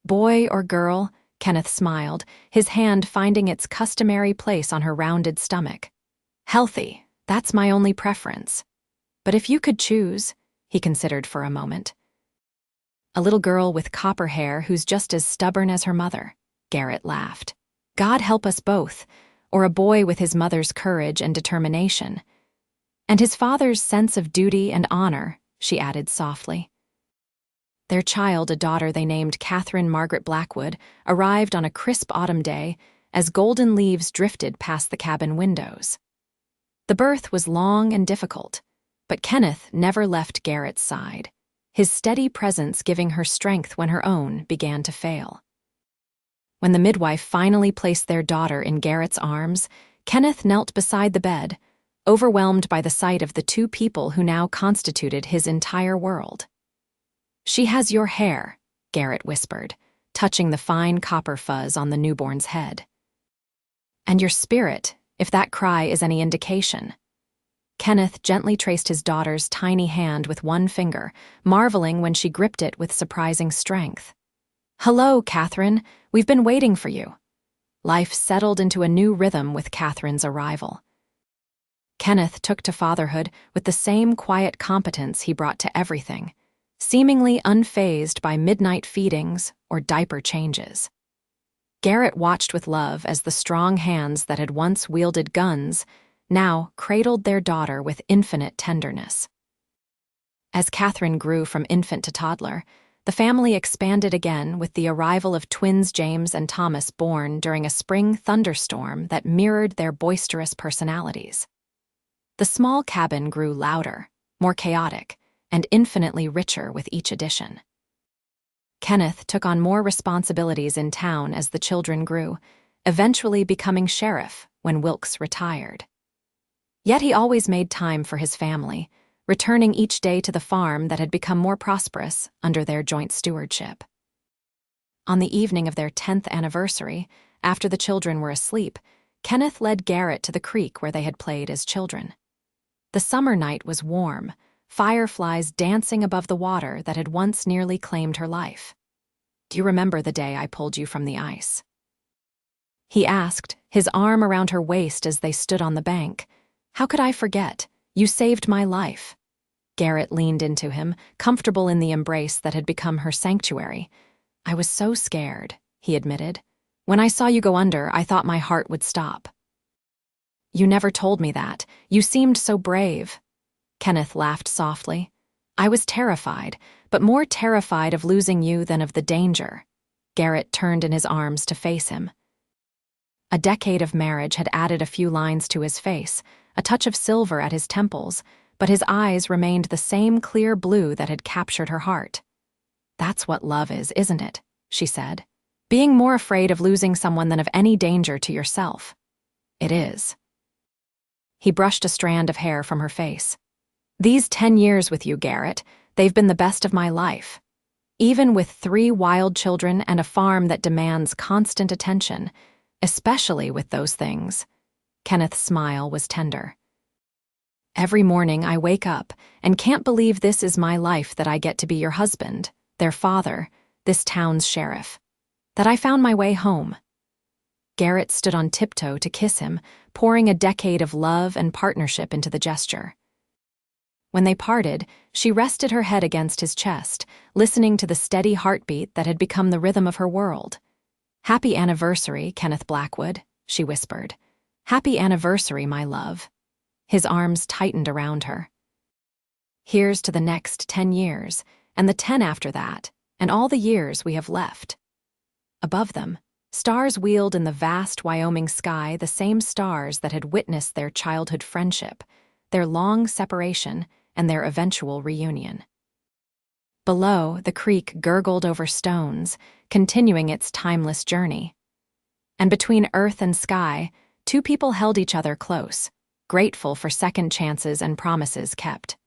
"Boy or girl?" Kenneth smiled, his hand finding its customary place on her rounded stomach. "Healthy, that's my only preference. But if you could choose," he considered for a moment. "A little girl with copper hair who's just as stubborn as her mother," Garrett laughed. "God help us both," or a boy with his mother's courage and determination. "And his father's sense of duty and honor," she added softly. Their child, a daughter they named Catherine Margaret Blackwood, arrived on a crisp autumn day as golden leaves drifted past the cabin windows. The birth was long and difficult, but Kenneth never left Garrett's side, his steady presence giving her strength when her own began to fail. When the midwife finally placed their daughter in Garrett's arms, Kenneth knelt beside the bed, overwhelmed by the sight of the two people who now constituted his entire world. "She has your hair," Garrett whispered, touching the fine copper fuzz on the newborn's head. "And your spirit, if that cry is any indication. Kenneth gently traced his daughter's tiny hand with one finger, marveling when she gripped it with surprising strength. "Hello, Catherine. We've been waiting for you." Life settled into a new rhythm with Catherine's arrival. Kenneth took to fatherhood with the same quiet competence he brought to everything, seemingly unfazed by midnight feedings or diaper changes. Garrett watched with love as the strong hands that had once wielded guns now cradled their daughter with infinite tenderness. As Catherine grew from infant to toddler, the family expanded again with the arrival of twins James and Thomas, born during a spring thunderstorm that mirrored their boisterous personalities. The small cabin grew louder, more chaotic, and infinitely richer with each addition. Kenneth took on more responsibilities in town as the children grew, eventually becoming sheriff when Wilkes retired. Yet he always made time for his family, returning each day to the farm that had become more prosperous under their joint stewardship. On the evening of their 10th anniversary, after the children were asleep, Kenneth led Garrett to the creek where they had played as children. The summer night was warm, fireflies dancing above the water that had once nearly claimed her life. "Do you remember the day I pulled you from the ice?" he asked, his arm around her waist as they stood on the bank. "How could I forget? You saved my life." Garrett leaned into him, comfortable in the embrace that had become her sanctuary. "I was so scared," he admitted. "When I saw you go under, I thought my heart would stop." "You never told me that. You seemed so brave." Kenneth laughed softly. "I was terrified, but more terrified of losing you than of the danger." Garrett turned in his arms to face him. A decade of marriage had added a few lines to his face, a touch of silver at his temples, but his eyes remained the same clear blue that had captured her heart. "That's what love is, isn't it?" she said. "Being more afraid of losing someone than of any danger to yourself." "It is." He brushed a strand of hair from her face. "These 10 years with you, Garrett, they've been the best of my life. Even with 3 wild children and a farm that demands constant attention, especially with those things." Kenneth's smile was tender. "Every morning I wake up and can't believe this is my life, that I get to be your husband, their father, this town's sheriff. That I found my way home." Garrett stood on tiptoe to kiss him, pouring a decade of love and partnership into the gesture. When they parted, she rested her head against his chest, listening to the steady heartbeat that had become the rhythm of her world. "Happy anniversary, Kenneth Blackwood," she whispered. "Happy anniversary, my love." His arms tightened around her. "Here's to the next 10 years, and the 10 after that, and all the years we have left." Above them, stars wheeled in the vast Wyoming sky, the same stars that had witnessed their childhood friendship, their long separation, and their eventual reunion. Below, the creek gurgled over stones, continuing its timeless journey. And between earth and sky, 2 people held each other close, grateful for second chances and promises kept.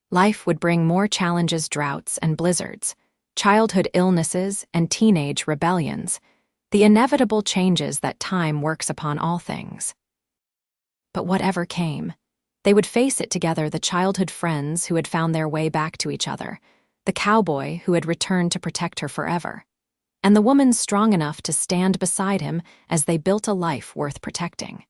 Life would bring more challenges, droughts and blizzards, childhood illnesses and teenage rebellions, the inevitable changes that time works upon all things. But whatever came, they would face it together, the childhood friends who had found their way back to each other, the cowboy who had returned to protect her forever, and the woman strong enough to stand beside him as they built a life worth protecting.